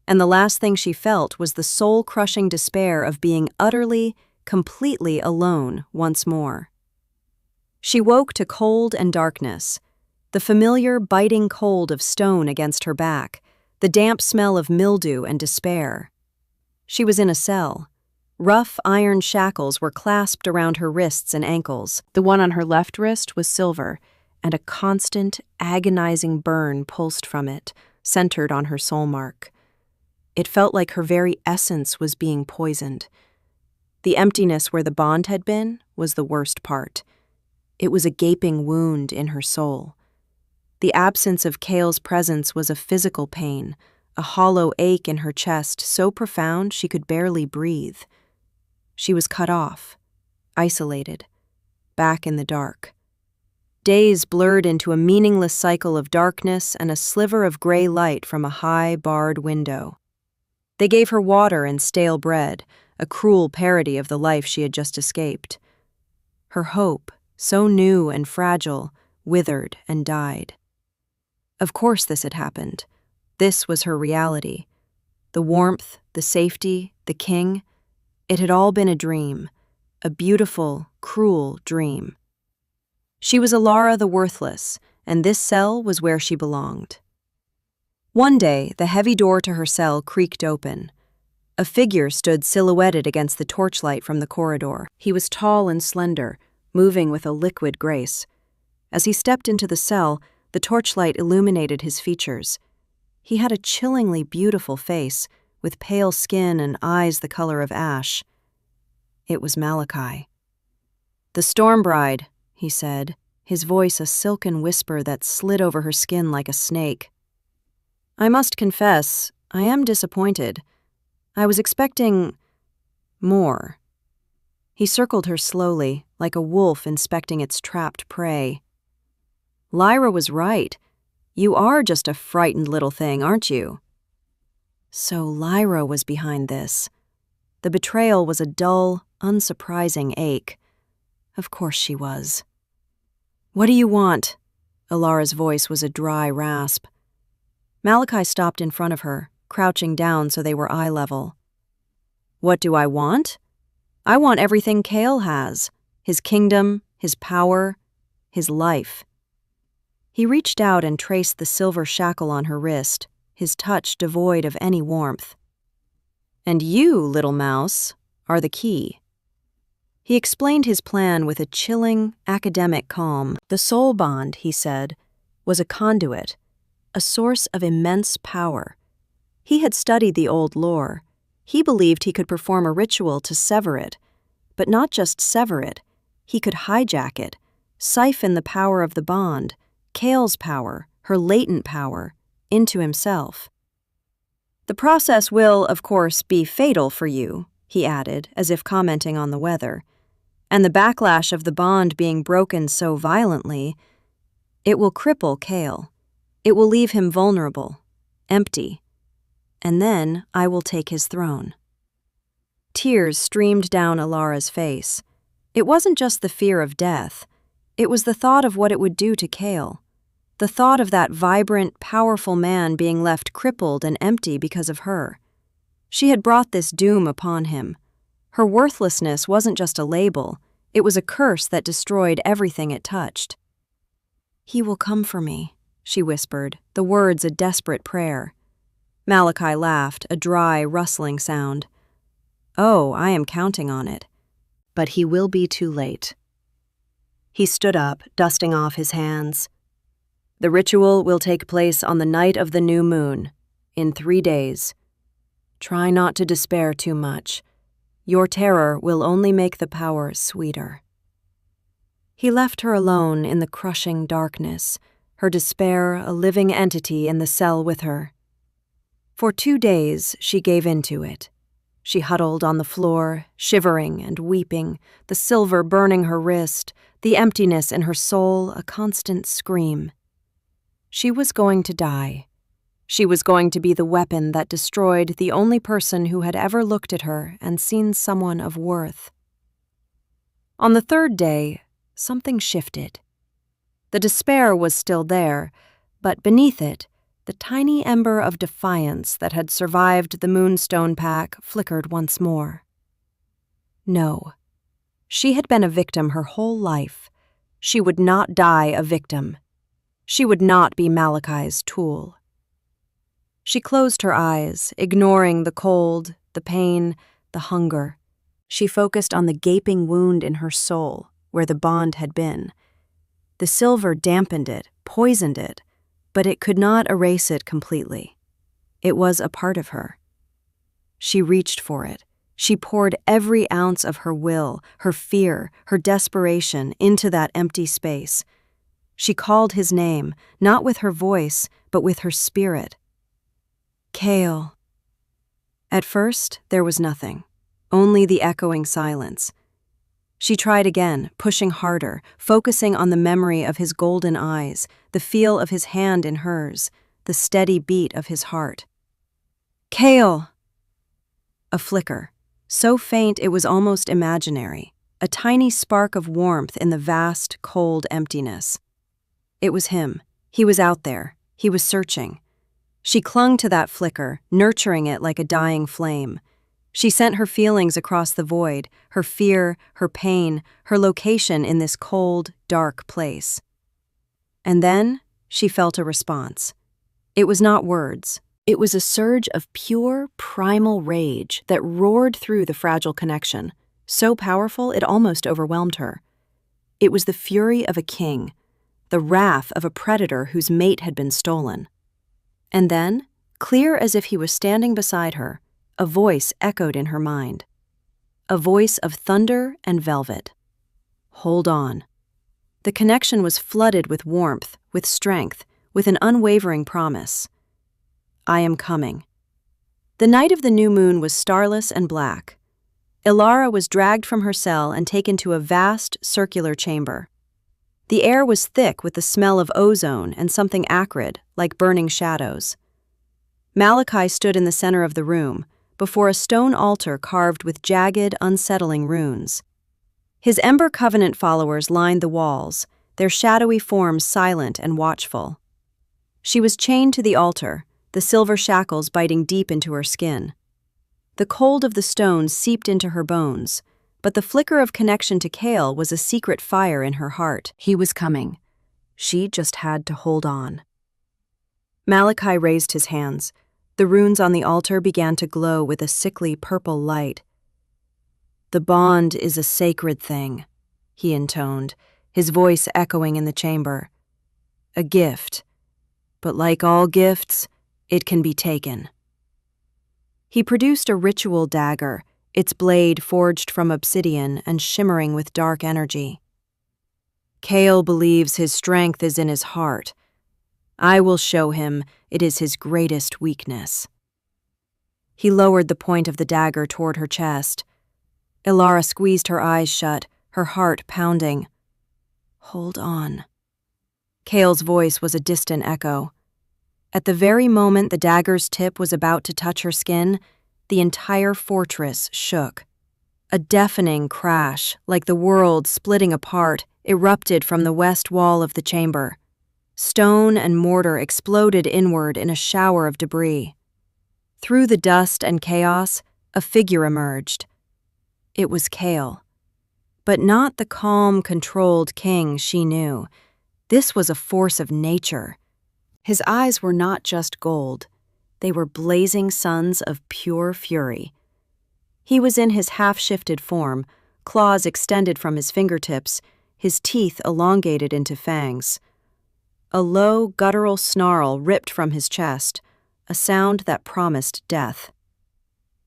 and the last thing she felt was the soul-crushing despair of being utterly, completely alone once more. She woke to cold and darkness, the familiar, biting cold of stone against her back, the damp smell of mildew and despair. She was in a cell. Rough iron shackles were clasped around her wrists and ankles. The one on her left wrist was silver, and a constant, agonizing burn pulsed from it, centered on her soul mark. It felt like her very essence was being poisoned. The emptiness where the bond had been was the worst part. It was a gaping wound in her soul. The absence of Cale's presence was a physical pain, a hollow ache in her chest so profound she could barely breathe. She was cut off, isolated, back in the dark. Days blurred into a meaningless cycle of darkness and a sliver of gray light from a high, barred window. They gave her water and stale bread, a cruel parody of the life she had just escaped. Her hope, so new and fragile, withered and died. Of course this had happened. This was her reality. The warmth, the safety, the king. It had all been a dream, a beautiful, cruel dream. She was Alara the Worthless, and this cell was where she belonged. One day, the heavy door to her cell creaked open. A figure stood silhouetted against the torchlight from the corridor. He was tall and slender, moving with a liquid grace. As he stepped into the cell, the torchlight illuminated his features. He had a chillingly beautiful face, with pale skin and eyes the color of ash. It was Malachi. "The Storm Bride," he said, his voice a silken whisper that slid over her skin like a snake. "I must confess, I am disappointed. I was expecting more. He circled her slowly, like a wolf inspecting its trapped prey. Lyra was right. You are just a frightened little thing, aren't you? So Lyra was behind this. The betrayal was a dull, unsurprising ache. Of course she was. What do you want? Alara's voice was a dry rasp. Malachi stopped in front of her, crouching down so they were eye level. What do I want? I want everything Cale has. His kingdom, his power, his life. He reached out and traced the silver shackle on her wrist, his touch devoid of any warmth. And you, little mouse, are the key. He explained his plan with a chilling, academic calm. The soul bond, he said, was a conduit, a source of immense power. He had studied the old lore. He believed he could perform a ritual to sever it, but not just sever it. He could hijack it, siphon the power of the bond, Cale's power, her latent power, into himself. The process will, of course, be fatal for you, he added, as if commenting on the weather. And the backlash of the bond being broken so violently, it will cripple Cale. It will leave him vulnerable, empty. And then I will take his throne. Tears streamed down Alara's face. It wasn't just the fear of death. It was the thought of what it would do to Cale. The thought of that vibrant, powerful man being left crippled and empty because of her. She had brought this doom upon him. Her worthlessness wasn't just a label, it was a curse that destroyed everything it touched. He will come for me, she whispered, the words a desperate prayer. Malachi laughed, a dry, rustling sound. Oh, I am counting on it. But he will be too late. He stood up, dusting off his hands. The ritual will take place on the night of the new moon, in 3 days. Try not to despair too much. Your terror will only make the power sweeter. He left her alone in the crushing darkness, her despair a living entity in the cell with her. For 2 days she gave into it. She huddled on the floor, shivering and weeping, the silver burning her wrist, the emptiness in her soul a constant scream. She was going to die. She was going to be the weapon that destroyed the only person who had ever looked at her and seen someone of worth. On the 3rd day, something shifted. The despair was still there, but beneath it, the tiny ember of defiance that had survived the Moonstone Pack flickered once more. No. She had been a victim her whole life. She would not die a victim. She would not be Malachi's tool. She closed her eyes, ignoring the cold, the pain, the hunger. She focused on the gaping wound in her soul, where the bond had been. The silver dampened it, poisoned it, but it could not erase it completely. It was a part of her. She reached for it. She poured every ounce of her will, her fear, her desperation into that empty space. She called his name, not with her voice, but with her spirit. Cale. At first, there was nothing, only the echoing silence. She tried again, pushing harder, focusing on the memory of his golden eyes, the feel of his hand in hers, the steady beat of his heart. Cale! A flicker, so faint it was almost imaginary, a tiny spark of warmth in the vast, cold emptiness. It was him. He was out there. He was searching. She clung to that flicker, nurturing it like a dying flame. She sent her feelings across the void, her fear, her pain, her location in this cold, dark place. And then she felt a response. It was not words. It was a surge of pure, primal rage that roared through the fragile connection, so powerful it almost overwhelmed her. It was the fury of a king, the wrath of a predator whose mate had been stolen. And then, clear as if he was standing beside her, a voice echoed in her mind. A voice of thunder and velvet. Hold on. The connection was flooded with warmth, with strength, with an unwavering promise. I am coming. The night of the new moon was starless and black. Ilara was dragged from her cell and taken to a vast, circular chamber. The air was thick with the smell of ozone and something acrid, like burning shadows. Malachi stood in the center of the room, before a stone altar carved with jagged, unsettling runes. His Ember Covenant followers lined the walls, their shadowy forms silent and watchful. She was chained to the altar, the silver shackles biting deep into her skin. The cold of the stones seeped into her bones, but the flicker of connection to Kale was a secret fire in her heart. He was coming. She just had to hold on. Malachi raised his hands. The runes on the altar began to glow with a sickly purple light. "The bond is a sacred thing," he intoned, his voice echoing in the chamber. "A gift, but like all gifts, it can be taken." He produced a ritual dagger, its blade forged from obsidian and shimmering with dark energy. "Kale believes his strength is in his heart. I will show him it is his greatest weakness." He lowered the point of the dagger toward her chest. Ilara squeezed her eyes shut, her heart pounding. "Hold on." Kale's voice was a distant echo. At the very moment the dagger's tip was about to touch her skin, the entire fortress shook. A deafening crash, like the world splitting apart, erupted from the west wall of the chamber. Stone and mortar exploded inward in a shower of debris. Through the dust and chaos, a figure emerged. It was Kale. But not the calm, controlled king she knew. This was a force of nature. His eyes were not just gold. They were blazing suns of pure fury. He was in his half-shifted form, claws extended from his fingertips, his teeth elongated into fangs. A low, guttural snarl ripped from his chest, a sound that promised death.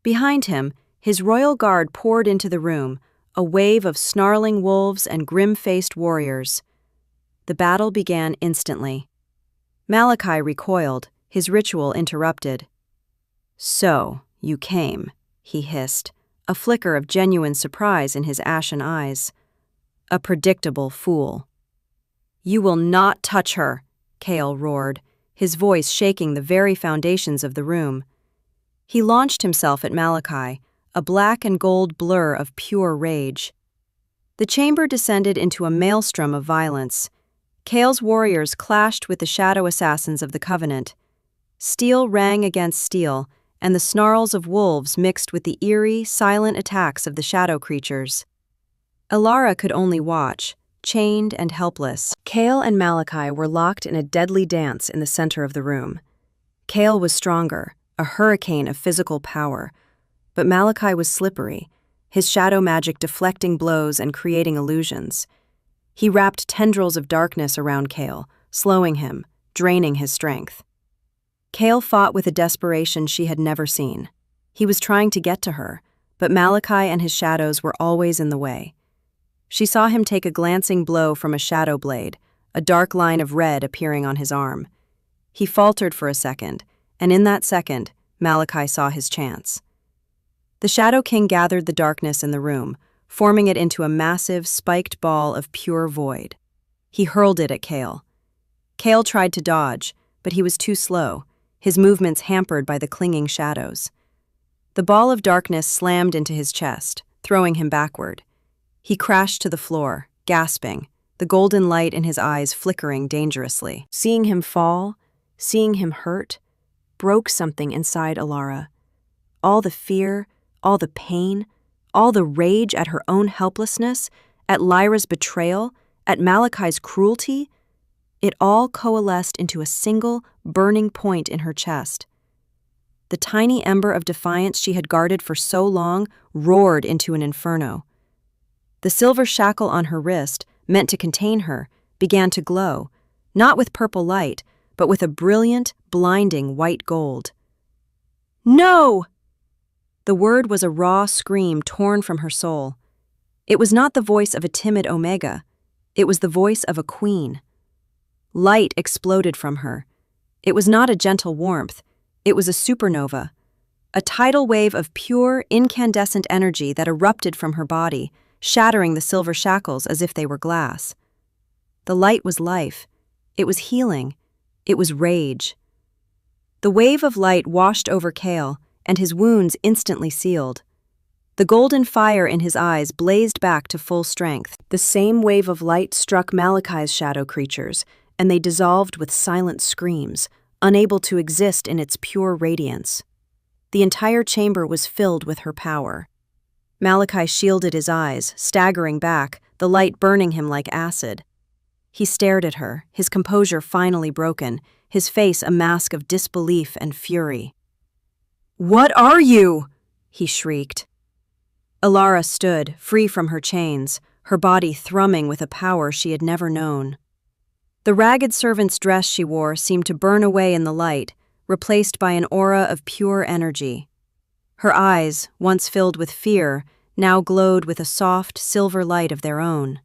Behind him, his royal guard poured into the room, a wave of snarling wolves and grim-faced warriors. The battle began instantly. Malachi recoiled, his ritual interrupted. "So, you came," he hissed, a flicker of genuine surprise in his ashen eyes. "A predictable fool." "You will not touch her," Kale roared, his voice shaking the very foundations of the room. He launched himself at Malachi, a black and gold blur of pure rage. The chamber descended into a maelstrom of violence. Kale's warriors clashed with the shadow assassins of the Covenant. Steel rang against steel, and the snarls of wolves mixed with the eerie, silent attacks of the shadow creatures. Ilara could only watch, chained and helpless. Kale and Malachi were locked in a deadly dance in the center of the room. Kale was stronger, a hurricane of physical power, but Malachi was slippery, his shadow magic deflecting blows and creating illusions. He wrapped tendrils of darkness around Kale, slowing him, draining his strength. Kale fought with a desperation she had never seen. He was trying to get to her, but Malachi and his shadows were always in the way. She saw him take a glancing blow from a shadow blade, a dark line of red appearing on his arm. He faltered for a second, and in that second, Malachi saw his chance. The Shadow King gathered the darkness in the room, forming it into a massive, spiked ball of pure void. He hurled it at Kale. Kale tried to dodge, but he was too slow, his movements hampered by the clinging shadows. The ball of darkness slammed into his chest, throwing him backward. He crashed to the floor, gasping, the golden light in his eyes flickering dangerously. Seeing him fall, seeing him hurt, broke something inside Ilara. All the fear, all the pain, all the rage at her own helplessness, at Lyra's betrayal, at Malachi's cruelty, it all coalesced into a single, burning point in her chest. The tiny ember of defiance she had guarded for so long roared into an inferno. The silver shackle on her wrist, meant to contain her, began to glow, not with purple light, but with a brilliant, blinding white gold. "No!" The word was a raw scream torn from her soul. It was not the voice of a timid Omega. It was the voice of a queen. Light exploded from her. It was not a gentle warmth. It was a supernova. a tidal wave of pure, incandescent energy that erupted from her body, shattering the silver shackles as if they were glass. The light was life. It was healing. It was rage. The wave of light washed over Kale, and his wounds instantly sealed. The golden fire in his eyes blazed back to full strength. The same wave of light struck Malachi's shadow creatures, and they dissolved with silent screams, unable to exist in its pure radiance. The entire chamber was filled with her power. Malachi shielded his eyes, staggering back, the light burning him like acid. He stared at her, his composure finally broken, his face a mask of disbelief and fury. "What are you?" he shrieked. Elara stood, free from her chains, her body thrumming with a power she had never known. The ragged servant's dress she wore seemed to burn away in the light, replaced by an aura of pure energy. Her eyes, once filled with fear, now glowed with a soft, silver light of their own.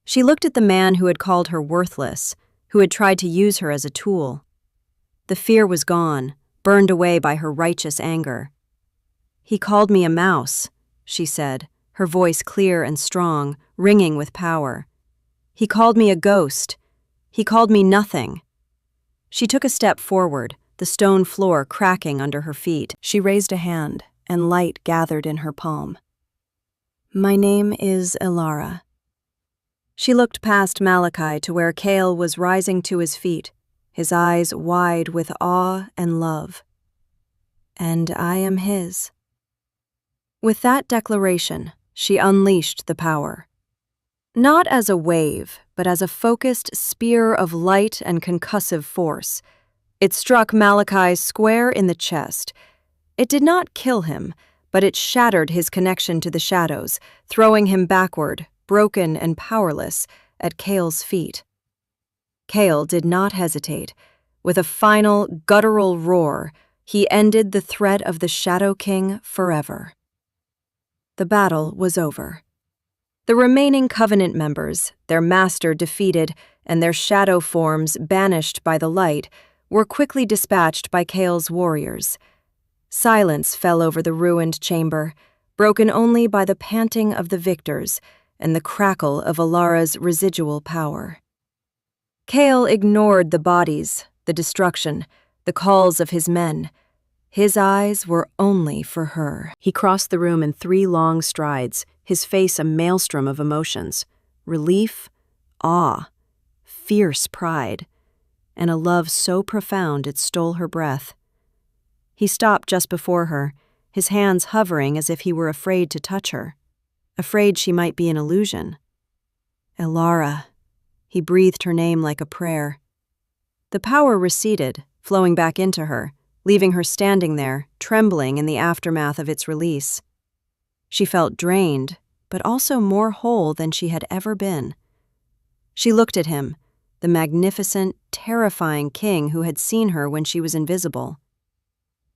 She looked at the man who had called her worthless, who had tried to use her as a tool. The fear was gone, burned away by her righteous anger. "He called me a mouse," she said, her voice clear and strong, ringing with power. "He called me a ghost. He called me nothing." She took a step forward, the stone floor cracking under her feet. She raised a hand, and light gathered in her palm. "My name is Elara." She looked past Malachi to where Kale was rising to his feet, his eyes wide with awe and love. "And I am his." With that declaration, she unleashed the power. Not as a wave, but as a focused spear of light and concussive force. It struck Malachi square in the chest. It did not kill him, but it shattered his connection to the shadows, throwing him backward, broken and powerless, at Kale's feet. Kale did not hesitate. With a final, guttural roar, he ended the threat of the Shadow King forever. The battle was over. The remaining Covenant members, their master defeated and their shadow forms banished by the light, were quickly dispatched by Kale's warriors. Silence fell over the ruined chamber, broken only by the panting of the victors and the crackle of Elara's residual power. Kale ignored the bodies, the destruction, the calls of his men. His eyes were only for her. He crossed the room in 3 long strides, his face a maelstrom of emotions: relief, awe, fierce pride, and a love so profound it stole her breath. He stopped just before her, his hands hovering as if he were afraid to touch her, afraid she might be an illusion. "Elara," he breathed her name like a prayer. The power receded, flowing back into her, leaving her standing there, trembling in the aftermath of its release. She felt drained, but also more whole than she had ever been. She looked at him, the magnificent, terrifying king who had seen her when she was invisible.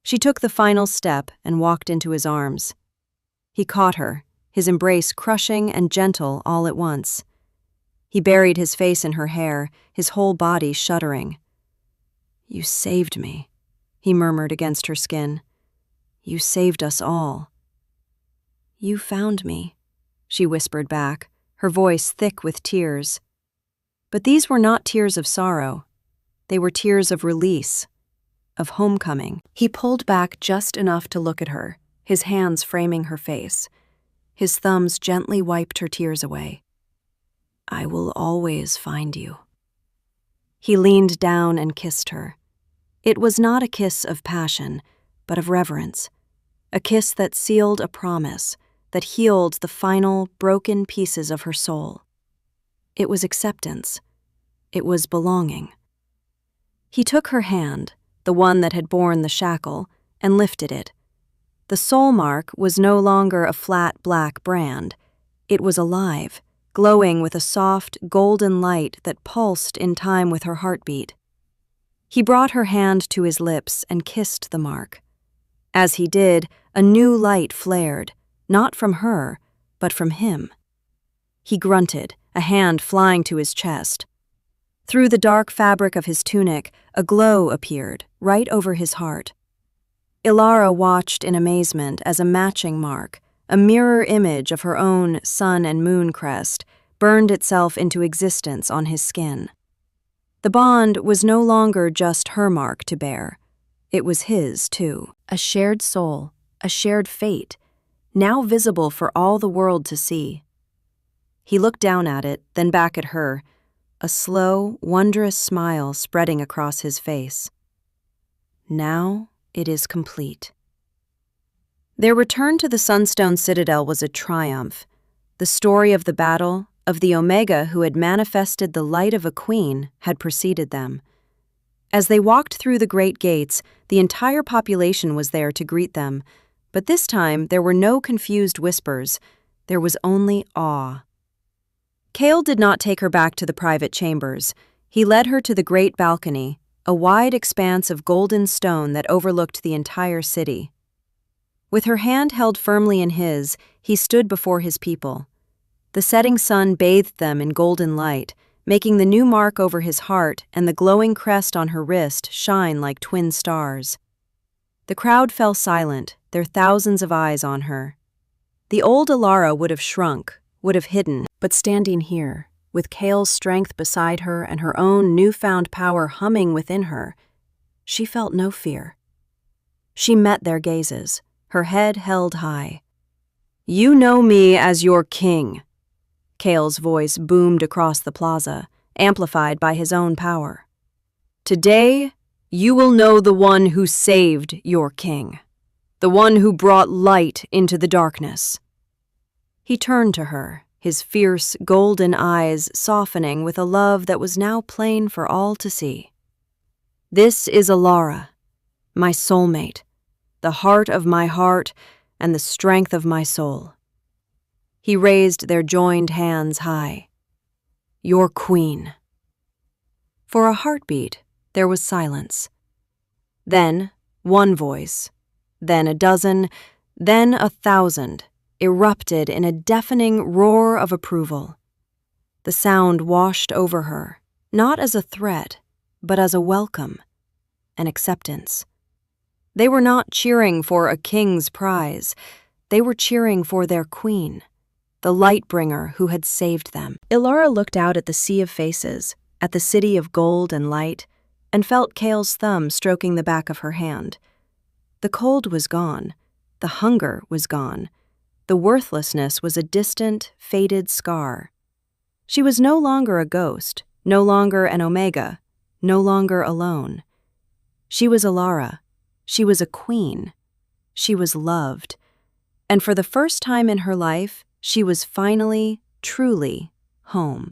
She took the final step and walked into his arms. He caught her, his embrace crushing and gentle all at once. He buried his face in her hair, his whole body shuddering. "You saved me," he murmured against her skin. "You saved us all." "You found me," she whispered back, her voice thick with tears. But these were not tears of sorrow. They were tears of release, of homecoming. He pulled back just enough to look at her, his hands framing her face. His thumbs gently wiped her tears away. "I will always find you." He leaned down and kissed her. It was not a kiss of passion, but of reverence, a kiss that sealed a promise, that healed the final, broken pieces of her soul. It was acceptance. It was belonging. He took her hand, the one that had borne the shackle, and lifted it. The soul mark was no longer a flat black brand. It was alive, glowing with a soft, golden light that pulsed in time with her heartbeat. He brought her hand to his lips and kissed the mark. As he did, a new light flared, not from her, but from him. He grunted, a hand flying to his chest. Through the dark fabric of his tunic, a glow appeared, right over his heart. Ilara watched in amazement as a matching mark, a mirror image of her own sun and moon crest, burned itself into existence on his skin. The bond was no longer just her mark to bear. It was his, too. A shared soul, a shared fate, now visible for all the world to see. He looked down at it, then back at her, a slow, wondrous smile spreading across his face. Now it is complete. Their return to the Sunstone Citadel was a triumph. The story of the battle, of the Omega who had manifested the light of a queen, had preceded them. As they walked through the great gates, the entire population was there to greet them, but this time there were no confused whispers. There was only awe. Cale did not take her back to the private chambers. He led her to the great balcony, a wide expanse of golden stone that overlooked the entire city. With her hand held firmly in his, he stood before his people. The setting sun bathed them in golden light, making the new mark over his heart and the glowing crest on her wrist shine like twin stars. The crowd fell silent, their thousands of eyes on her. The old Ilara would have shrunk, would have hidden, but standing here, with Cale's strength beside her and her own newfound power humming within her, she felt no fear. She met their gazes, her head held high. "You know me as your king." Cale's voice boomed across the plaza, amplified by his own power. "Today, you will know the one who saved your king, the one who brought light into the darkness." He turned to her, his fierce, golden eyes softening with a love that was now plain for all to see. "This is Ilara, my soulmate, the heart of my heart and the strength of my soul." He raised their joined hands high. "Your queen." For a heartbeat, there was silence. Then, one voice, then a dozen, then 1,000, erupted in a deafening roar of approval. The sound washed over her, not as a threat, but as a welcome, an acceptance. They were not cheering for a king's prize. They were cheering for their queen, the light-bringer who had saved them. Ilara looked out at the sea of faces, at the city of gold and light, and felt Cale's thumb stroking the back of her hand. The cold was gone. The hunger was gone. The worthlessness was a distant, faded scar. She was no longer a ghost, no longer an Omega, no longer alone. She was Ilara. She was a queen. She was loved. And for the first time in her life, she was finally, truly home.